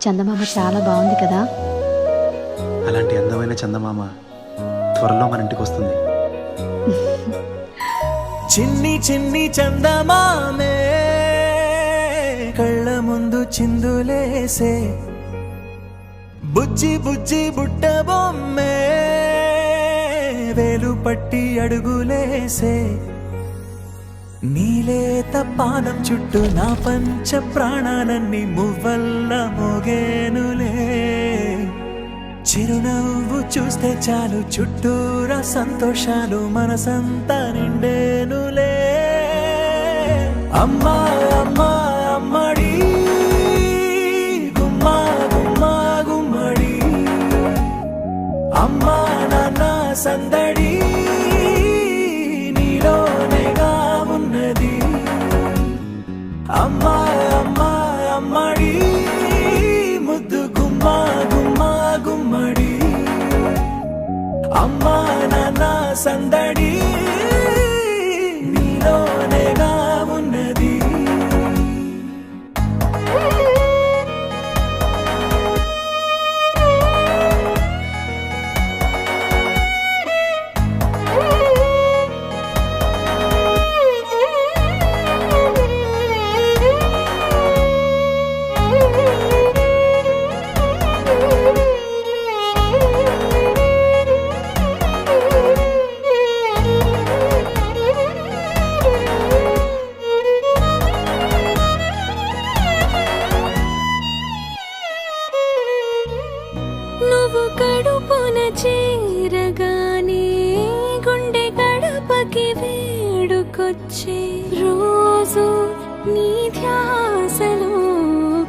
చందమామ చాలా బాగుంది కదా. అలాంటి అందమైన చందమామ త్వరలో మన ఇంటికి వస్తుంది. చిన్ని చిన్ని చందమామే కళ్ళ ముందు చిందులేసే, బుజ్జి బుజ్జి బుట్ట బొమ్మే వేలు పట్టి అడుగులేసే, నీలేత పానం చుట్టూ నా పంచ ప్రాణాలన్నీ మువ్వల్ల మోగేనులే, చిరునవ్వు చూస్తే చాలు చుట్టూరా సంతోషాలు మనసంతా నిండేనులే. అమ్మా అమ్మా అమ్మడి గుమ్మా గుమ్మా గుమ్మడి, అమ్మా నాన్న సందడి నీలోనేగా ఉన్నది. అమ్మా అమ్మా అమ్మడి ముద్దు గుమ్మా గుమ్మా గుమ్మడి, అమ్మా నాన్న సందడి నీలోనేగా ఉన్నది. నువ్వు కడుపున చేరగానే గుండె గడపకి వేడుకొచ్చే, రోజు నీ ధ్యాసలో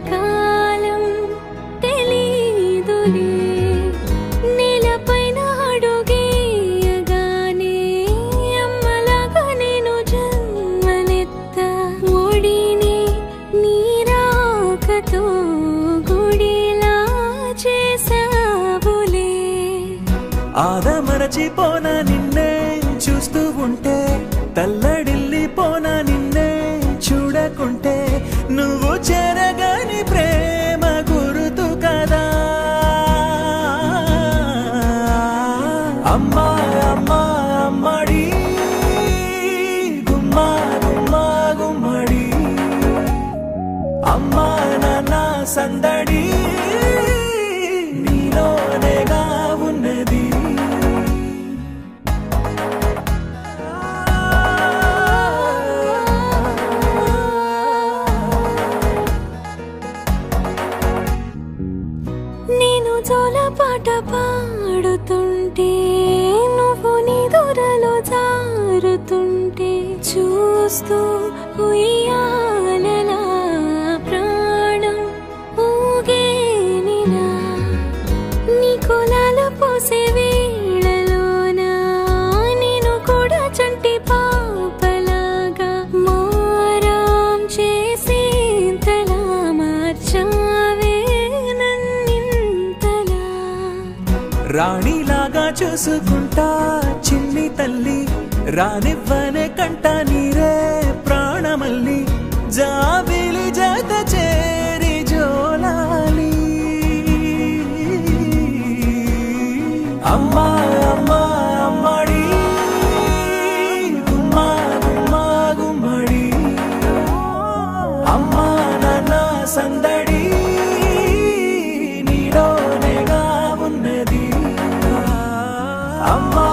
కాలం తెలీదులే, నేలపైన అడుగేయగానే అమ్మలాగా నేను జన్మనెత్త, ఒడిని నీ రాకతో గుడిలా చేసావులే. ఆదమరచిపోనా నిన్నే చూస్తూ ఉంటే, తల్లడిల్లిపోనా నిన్నే చూడకుంటే, నువ్వు చెరగని ప్రేమ గురుతు కదా. అమ్మా అమ్మా అమ్మడి గుమ్మా గుమ్మా గుమ్మడి, అమ్మా నాన్న సందడి నీలోనేగా ఉన్నది. నేను జోలపాట పాడుతుంటే, నువ్వు నీ దూరలో జారుతుంటే, చూస్తూ ఉయ్యాలలా ప్రాణం ఊగేనినా, నీ కులాల పోసే వేళలోనా నేను కూడా చంటి పాపలాగా మారాం చేసేంతలా మార్చావే నన్నింతలా. రాణిలాగా చూసుకుంటా చిన్ని తల్లి, రానివ్వనే కంట నీరే ప్రాణమల్లి, జాబిలి జత చేరి జోలాలి. అమ్మా అమ్మా అమ్మడి గుమ్మా గుమ్మా గుమ్మడి, అమ్మా నాన్న సందడి నీలోనేగా ఉన్నది. అమ్మా